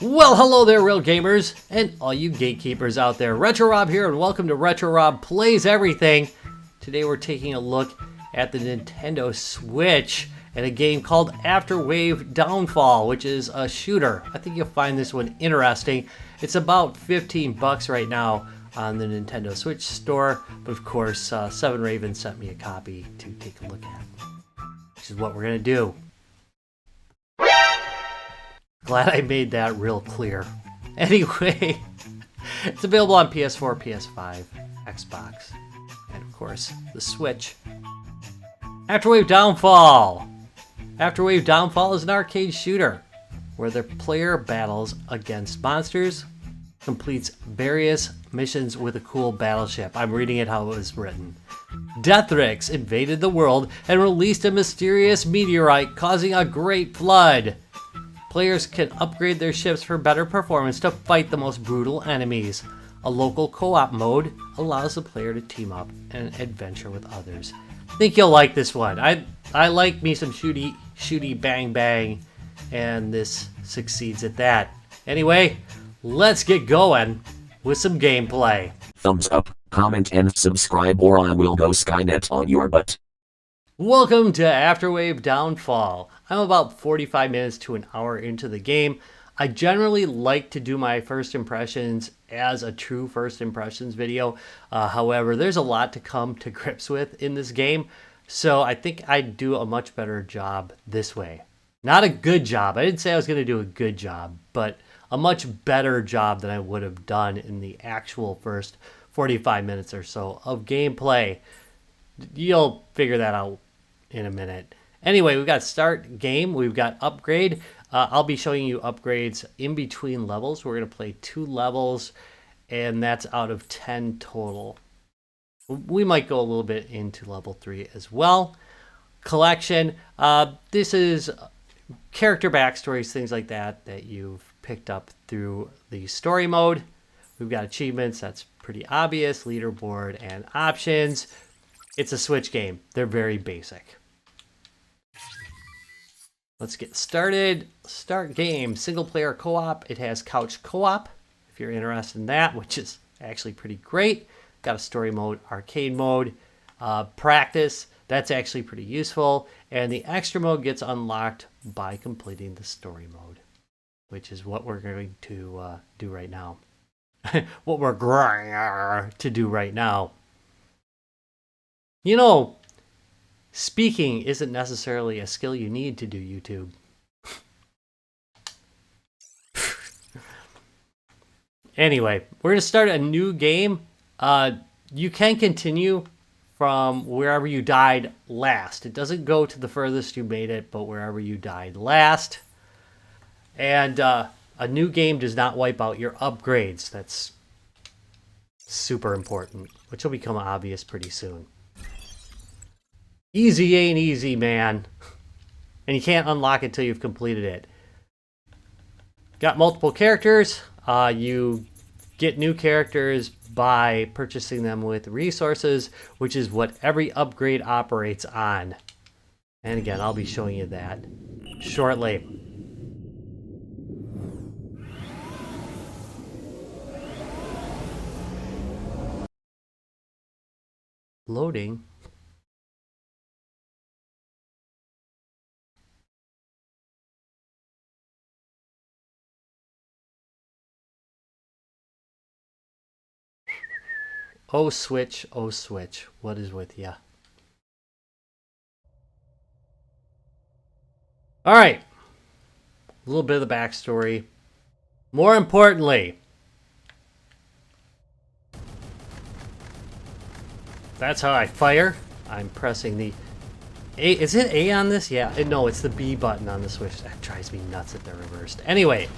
Well, hello there, real gamers, and all you gatekeepers out there. Retro Rob here, and welcome to Retro Rob Plays Everything. Today we're taking a look at the Nintendo Switch and a game called Afterwave Downfall, which is a shooter. I think you'll find this one interesting. It's about 15 bucks right now on the Nintendo Switch store, but of course, Seven Raven sent me a copy to take a look at, which is what we're gonna do. Glad I made that real clear. Anyway, it's available on PS4, PS5, Xbox, and of course, the Switch. Afterwave Downfall. Afterwave Downfall is an arcade shooter where the player battles against monsters, completes various missions with a cool battleship. I'm reading it how it was written. Deathrix invaded the world and released a mysterious meteorite causing a great flood. Players can upgrade their ships for better performance to fight the most brutal enemies. A local co-op mode allows the player to team up and adventure with others. I think you'll like this one. I like me some shooty bang bang, and this succeeds at that. Anyway, let's get going with some gameplay. Thumbs up, comment, and subscribe, or I will go Skynet on your butt. Welcome to Afterwave Downfall. I'm about 45 minutes to an hour into the game. I generally like to do my first impressions as a true first impressions video. However, there's a lot to come to grips with in this game, so I think I'd do a much better job this way. Not a good job. I didn't say I was going to do a good job, but a much better job than I would have done in the actual first 45 minutes or so of gameplay. You'll figure that out in a minute. Anyway, we've got start game, we've got upgrade. I'll be showing you upgrades in between levels. We're going to play 2 levels, and that's out of 10 total. We might go a little bit into level 3 as well. Collection, this is character backstories, things like that you've picked up through the story mode. We've got achievements, that's pretty obvious, leaderboard, and options. It's a Switch game. They're very basic. Let's get started. Start game. Single player co-op. It has couch co-op if you're interested in that, which is actually pretty great. Got a story mode, arcade mode, practice. That's actually pretty useful. And the extra mode gets unlocked by completing the story mode, which is what we're going to do right now. What we're going to do right now. You know, speaking isn't necessarily a skill you need to do YouTube. Anyway, we're going to start a new game. You can continue from wherever you died last. It doesn't go to the furthest you made it, but wherever you died last. And a new game does not wipe out your upgrades. That's super important, which will become obvious pretty soon. Easy ain't easy, man. And you can't unlock it till you've completed it. Got multiple characters. You get new characters by purchasing them with resources, which is what every upgrade operates on. And again, I'll be showing you that shortly. Loading. Oh Switch, what is with ya? Alright, a little bit of the backstory. More importantly, that's how I fire. I'm pressing the A. Is it A on this? Yeah, no, it's the B button on the Switch. That drives me nuts that they're reversed. Anyway,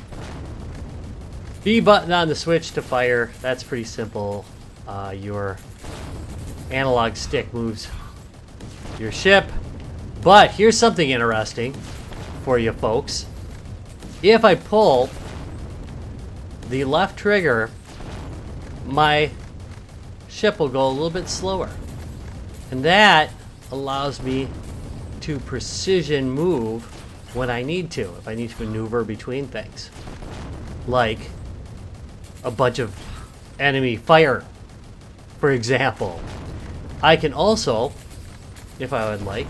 B button on the Switch to fire. That's pretty simple. Your analog stick moves your ship. But here's something interesting for you folks. If I pull the left trigger, my ship will go a little bit slower. And that allows me to precision move when I need to, if I need to maneuver between things. like a bunch of enemy fire, for example. I can also, if I would like,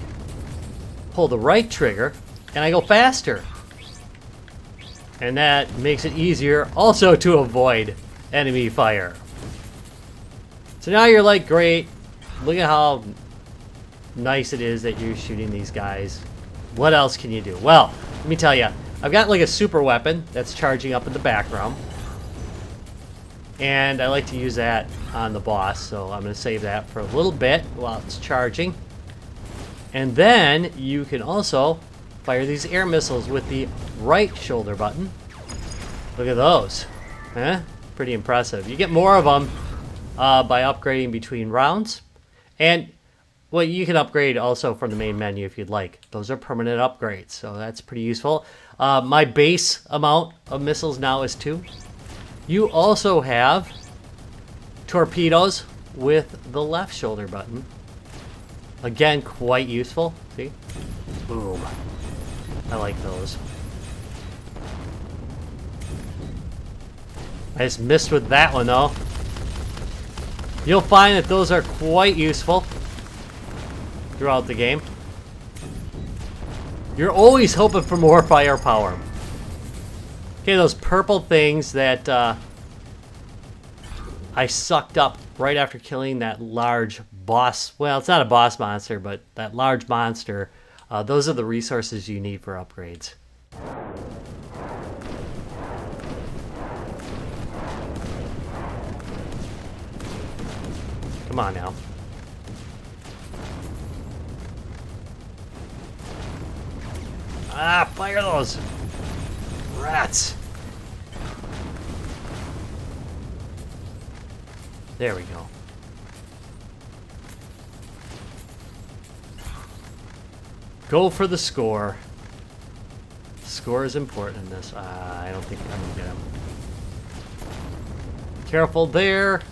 pull the right trigger and I go faster. And that makes it easier also to avoid enemy fire. So now you're like, great, look at how nice it is that you're shooting these guys. What else can you do? Well, let me tell you, I've got like a super weapon that's charging up in the background. And I like to use that on the boss, so I'm going to save that for a little bit while it's charging. And then you can also fire these air missiles with the right shoulder button. Look at those. Huh? Pretty impressive. You get more of them by upgrading between rounds. And well, you can upgrade also from the main menu if you'd like. Those are permanent upgrades, so that's pretty useful. My base amount of missiles now is 2. You also have torpedoes with the left shoulder button. Again, quite useful. See? Boom. I like those. I just missed with that one, though. You'll find that those are quite useful throughout the game. You're always hoping for more firepower. Okay, those purple things that I sucked up right after killing that large boss. Well, it's not a boss monster, but that large monster. Those are the resources you need for upgrades. Come on now. Ah, fire those rats. There we go. Go for the score. Score is important in this. I don't think I'm gonna get him. Careful there.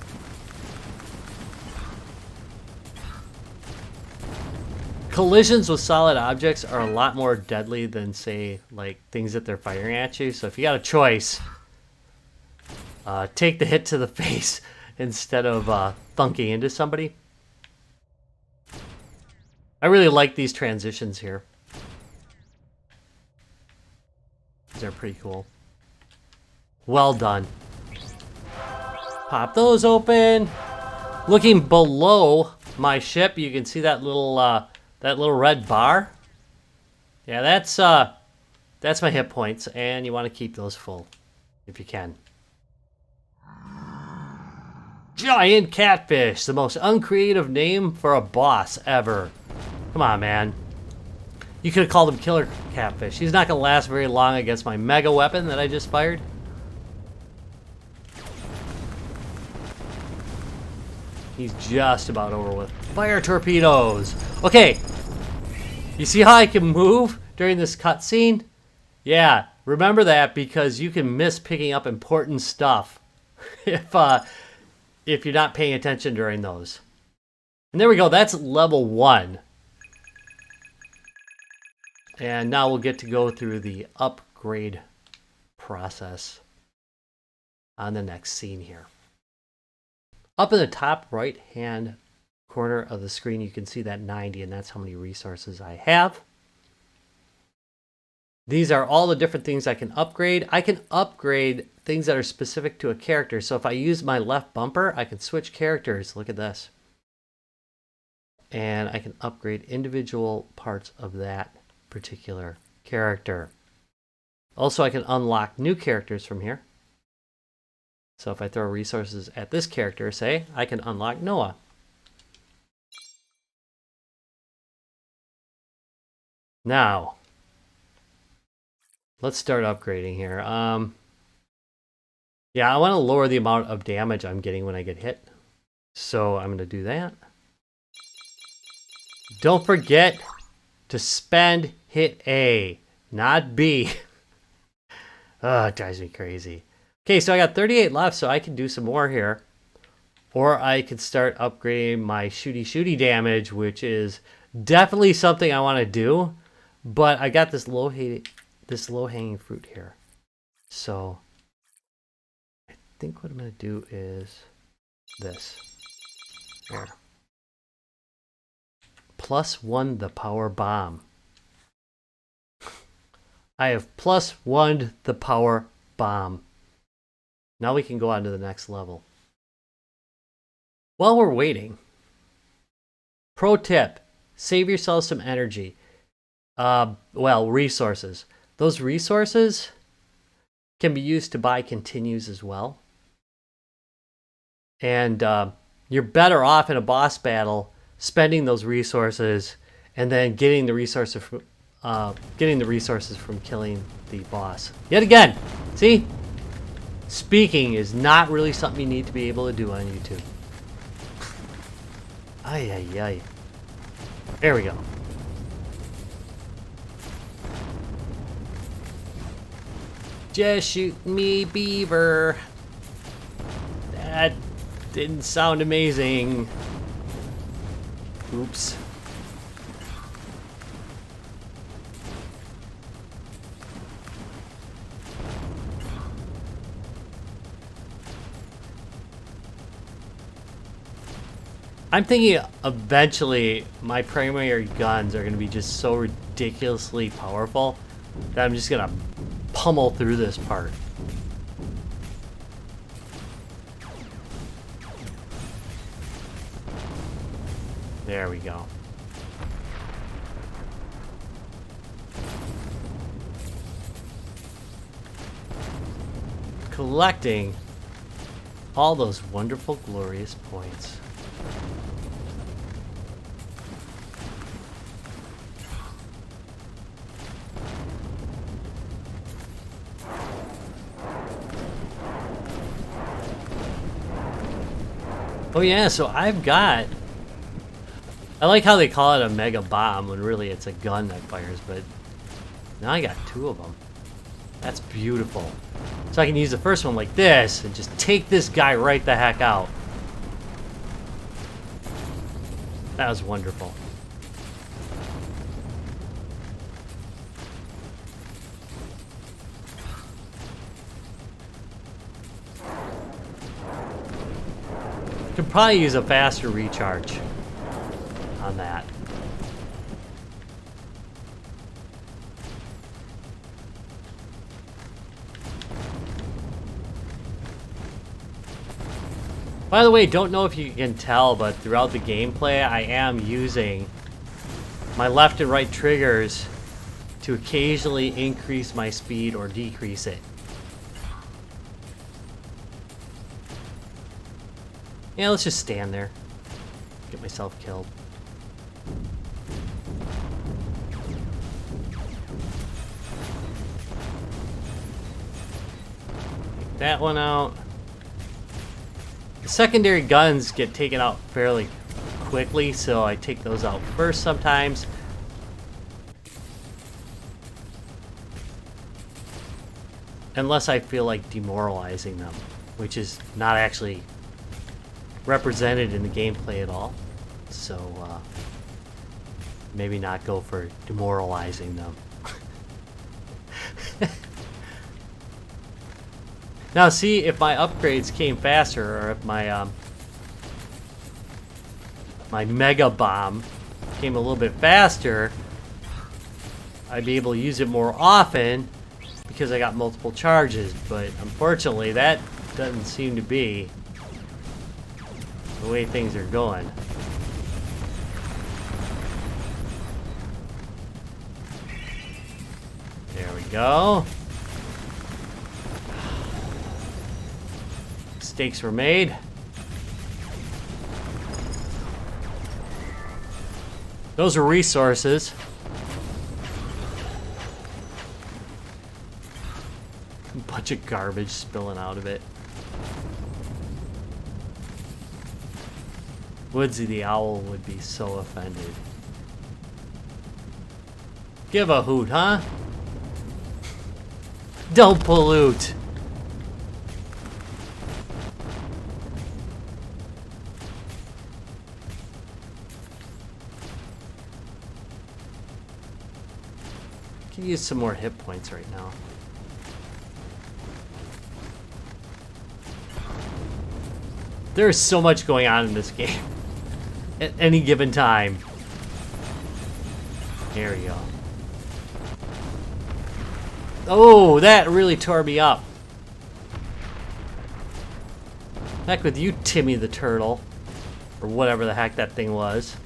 Collisions with solid objects are a lot more deadly than, say, like things that they're firing at you. So if you got a choice, take the hit to the face instead of thunking into somebody. I really like these transitions here. They're pretty cool. Well done. Pop those open. Looking below my ship, you can see that little red bar. Yeah, that's my hit points, and you want to keep those full if you can. Giant catfish, the most uncreative name for a boss ever. Come on, man. You could have called him Killer Catfish. He's not going to last very long against my mega weapon that I just fired. He's just about over with. Fire torpedoes. Okay. You see how I can move during this cutscene? Yeah, remember that because you can miss picking up important stuff if you're not paying attention during those. And there we go. That's level 1. And now we'll get to go through the upgrade process on the next scene here. Up in the top right-hand corner of the screen, you can see that 90, and that's how many resources I have. These are all the different things I can upgrade. I can upgrade things that are specific to a character. So if I use my left bumper, I can switch characters. Look at this. And I can upgrade individual parts of that particular character. Also, I can unlock new characters from here. So if I throw resources at this character, say, I can unlock Noah. Now, let's start upgrading here. Yeah, I want to lower the amount of damage I'm getting when I get hit. So I'm going to do that. Don't forget to spend hit A, not B. Oh, it drives me crazy. Okay, so I got 38 left, so I can do some more here. Or I could start upgrading my shooty damage, which is definitely something I want to do. But I got this low-hanging fruit here. So think what I'm going to do is this. There. +1 the power bomb. I have +1 the power bomb. Now we can go on to the next level. While we're waiting, pro tip, save yourself some energy. Well, resources. Those resources can be used to buy continues as well. And you're better off in a boss battle spending those resources and then getting the resources from killing the boss. Yet again, see? Speaking is not really something you need to be able to do on YouTube. Ay, ay, ay. There we go. Just shoot me, beaver. That didn't sound amazing. Oops. I'm thinking eventually my primary guns are going to be just so ridiculously powerful that I'm just going to pummel through this part. There we go. Collecting all those wonderful, glorious points. Oh yeah, so I've got... I like how they call it a mega bomb when really it's a gun that fires, but now I got 2 of them. That's beautiful. So I can use the first one like this and just take this guy right the heck out. That was wonderful. Could probably use a faster recharge on that. By the way, don't know if you can tell, but throughout the gameplay, I am using my left and right triggers to occasionally increase my speed or decrease it. Yeah, let's just stand there. Get myself killed. Take that one out. The secondary guns get taken out fairly quickly, so I take those out first sometimes. Unless I feel like demoralizing them, which is not actually represented in the gameplay at all, so maybe not go for demoralizing them. Now see, if my upgrades came faster, or if my my mega bomb came a little bit faster, I'd be able to use it more often because I got multiple charges, but unfortunately that doesn't seem to be the way things are going. There we go. Mistakes were made. Those are resources. A bunch of garbage spilling out of it. Woodsy the owl would be so offended. Give a hoot, huh? Don't pollute. Can use some more hit points right now. There's so much going on in this game at any given time. There we go. Oh, that really tore me up. Heck with you, Timmy the Turtle. Or whatever the heck that thing was.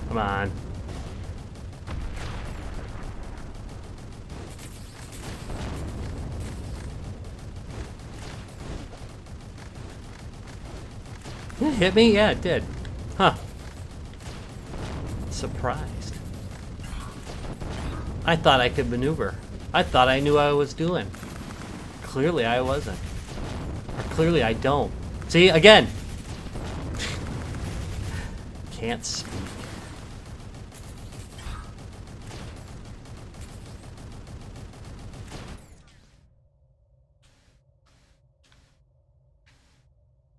Come on. It hit me? Yeah, it did. Huh. Surprised. I thought I could maneuver. I thought I knew what I was doing. Clearly I wasn't. Or clearly I don't. See, again. Can't speak.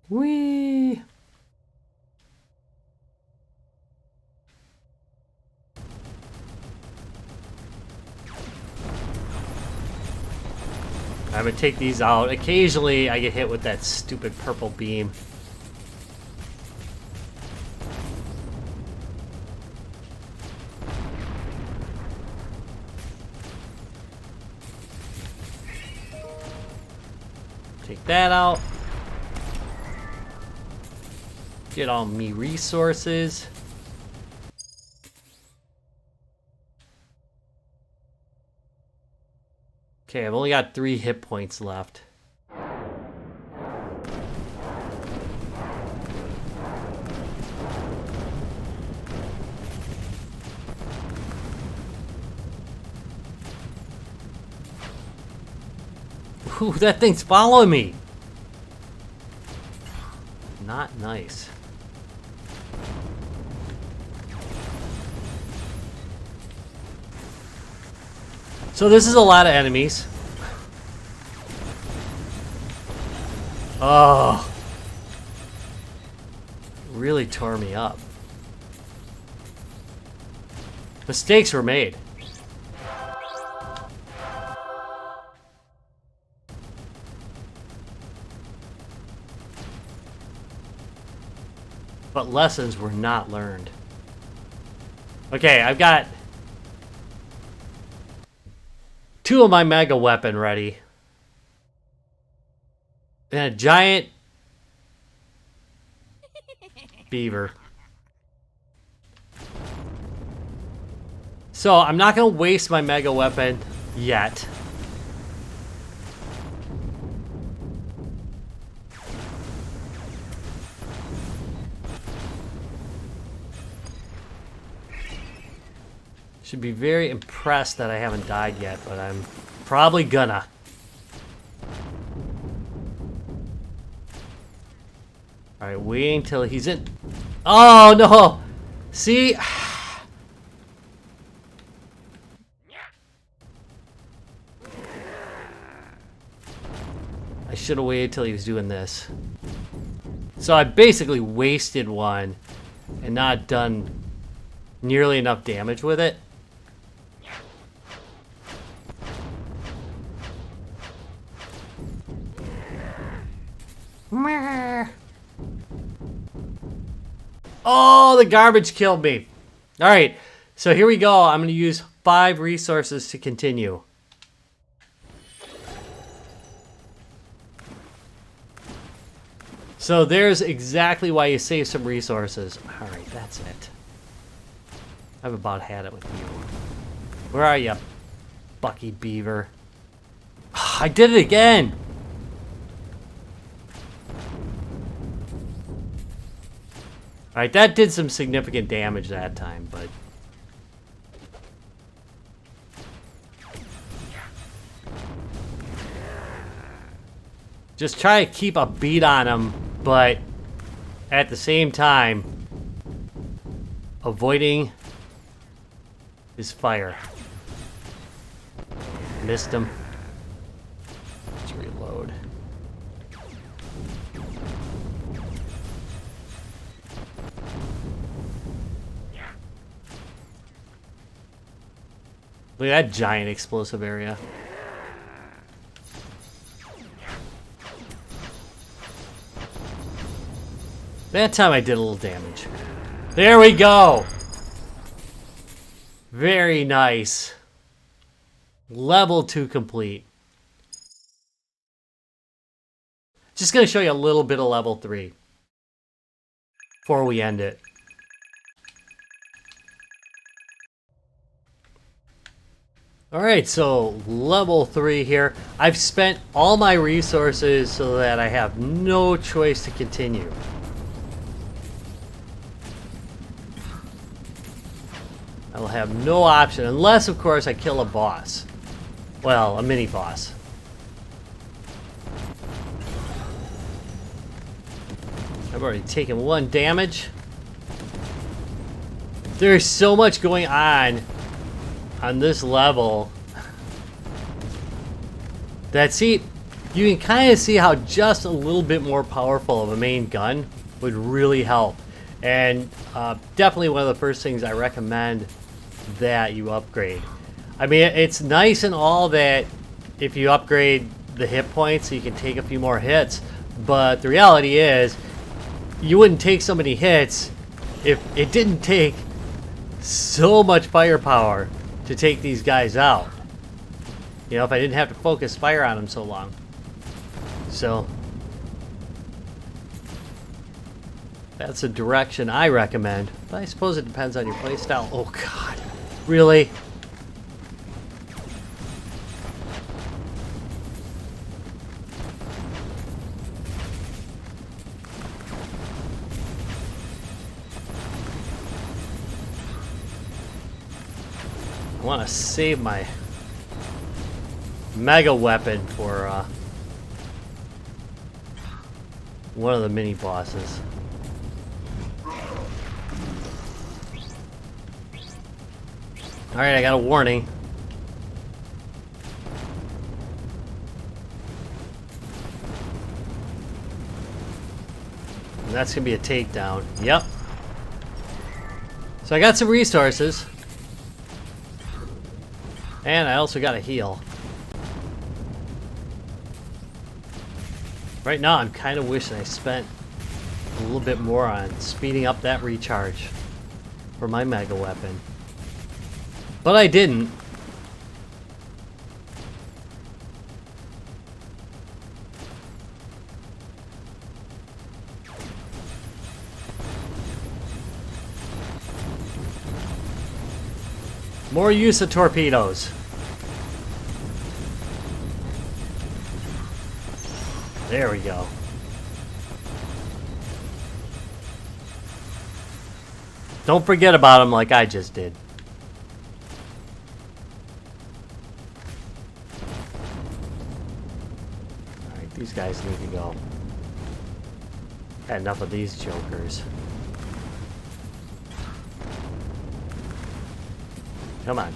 Whee! I'm gonna take these out. Occasionally I get hit with that stupid purple beam. Take that out. Get all me resources. Okay, I've only got 3 hit points left. Ooh, that thing's following me. Not nice. So this is a lot of enemies. Oh. Really tore me up. Mistakes were made. But lessons were not learned. Okay, I've got 2 of my mega weapon ready. And a giant beaver. So I'm not gonna waste my mega weapon yet. Should be very impressed that I haven't died yet, but I'm probably gonna. Alright, wait until he's in. Oh no! See? I should have waited till he was doing this. So I basically wasted one and not done nearly enough damage with it. Oh, the garbage killed me. All right, so here we go. I'm going to use 5 resources to continue. So there's exactly why you save some resources. All right, that's it. I've about had it with you. Where are you, Bucky Beaver? I did it again. Alright, that did some significant damage that time, but... just try to keep a beat on him, but at the same time, avoiding his fire. Missed him. Let's reload. Look at that giant explosive area. That time I did a little damage. There we go! Very nice. Level 2 complete. Just gonna show you a little bit of level 3 before we end it. Alright, so level 3 here. I've spent all my resources so that I have no choice to continue. I will have no option, unless of course I kill a boss. Well, a mini boss. I've already taken 1 damage. There's so much going on this level that, see, you can kind of see how just a little bit more powerful of a main gun would really help. And definitely one of the first things I recommend that you upgrade. I mean, it's nice and all that if you upgrade the hit points, you can take a few more hits, but the reality is you wouldn't take so many hits if it didn't take so much firepower to take these guys out. You know, if I didn't have to focus fire on them so long. So that's a direction I recommend, but I suppose it depends on your playstyle. Oh god, really? I want to save my mega weapon for one of the mini bosses. Alright, I got a warning. And that's gonna be a takedown. Yep. So I got some resources. And I also got a heal. Right now, I'm kind of wishing I spent a little bit more on speeding up that recharge for my mega weapon. But I didn't. More use of torpedoes. There we go. Don't forget about them like I just did. Alright, these guys need to go. Had enough of these jokers. Come on.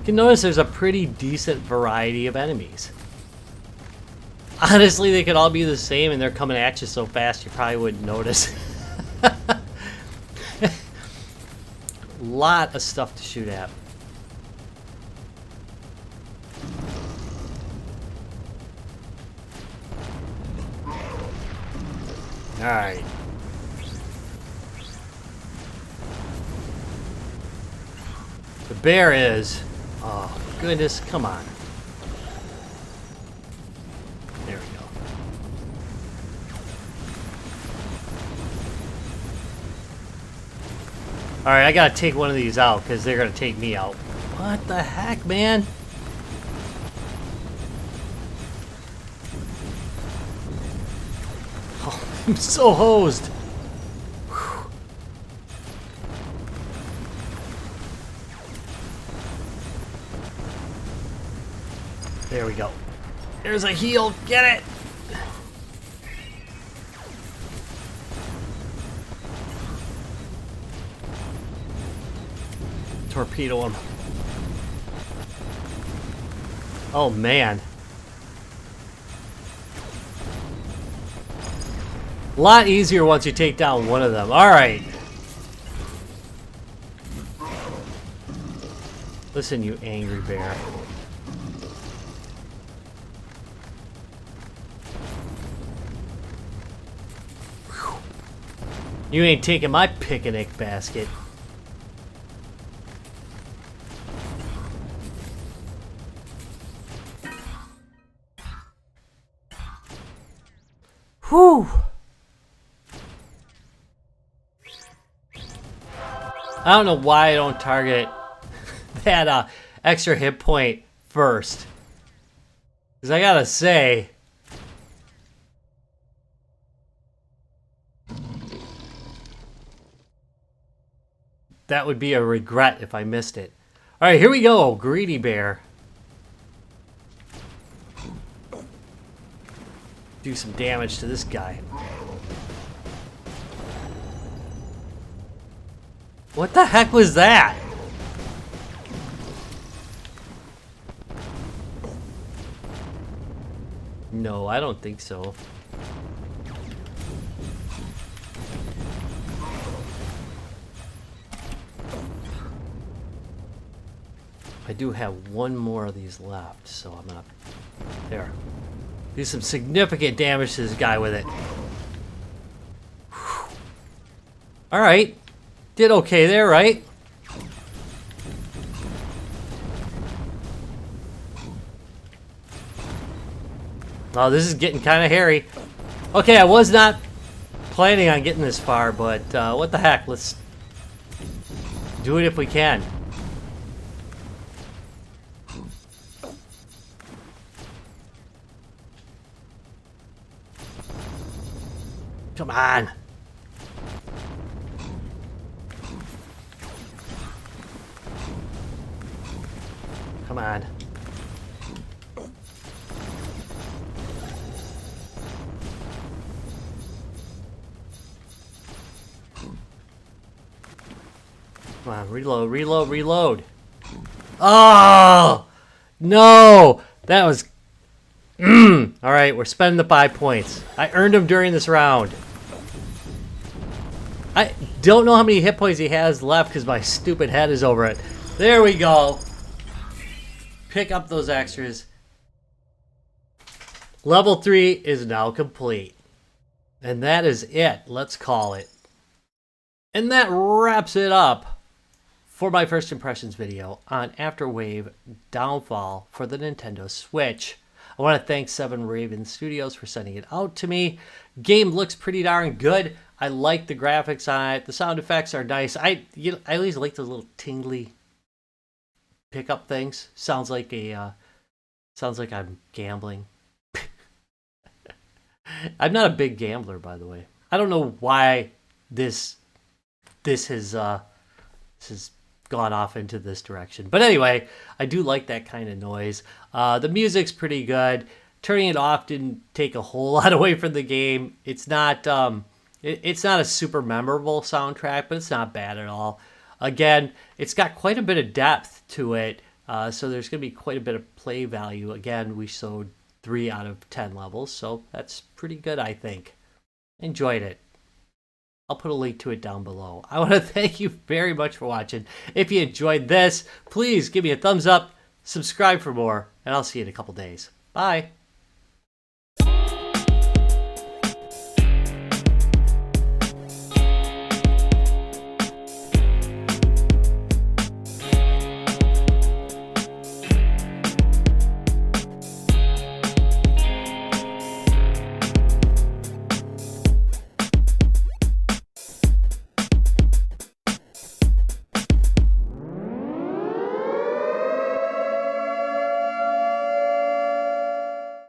You can notice there's a pretty decent variety of enemies. Honestly, they could all be the same and they're coming at you so fast you probably wouldn't notice. Lot of stuff to shoot at. Alright. The bear is... Oh, goodness, come on. There we go. Alright, I gotta take one of these out, because they're gonna take me out. What the heck, man? Oh, I'm so hosed. There we go. There's a heal. Get it! Torpedo him. Oh, man. A lot easier once you take down one of them. Alright. Listen, you angry bear. Whew. You ain't taking my picnic basket. Whew. I don't know why I don't target that extra hit point first. Because I gotta say, that would be a regret if I missed it. Alright, here we go, greedy bear. Do some damage to this guy. What the heck was that? No, I don't think so. I do have one more of these left, so I'm gonna... There. Do some significant damage to this guy with it. Alright. Did okay there, right? Oh, this is getting kind of hairy. Okay, I was not planning on getting this far, but what the heck? Let's do it if we can. Come on. Come on. Come on, reload, reload, reload. Oh! No! That was... Alright, we're spending the 5 points. I earned them during this round. I don't know how many hit points he has left because my stupid head is over it. There we go. Pick up those extras. Level 3 is now complete. And that is it. Let's call it. And that wraps it up for my first impressions video on Afterwave Downfall for the Nintendo Switch. I want to thank Seven Raven Studios for sending it out to me. Game looks pretty darn good. I like the graphics on it. The sound effects are nice. I always like those little tingly pickup things. Sounds like I'm gambling. I'm not a big gambler, by the way. I don't know why this has gone off into this direction. But anyway, I do like that kind of noise. The music's pretty good. Turning it off didn't take a whole lot away from the game. It's not it's not a super memorable soundtrack, but it's not bad at all. Again, it's got quite a bit of depth to it, so there's going to be quite a bit of play value. Again, we showed 3 out of 10 levels, so that's pretty good, I think. Enjoyed it. I'll put a link to it down below. I want to thank you very much for watching. If you enjoyed this, please give me a thumbs up, subscribe for more, and I'll see you in a couple days. Bye.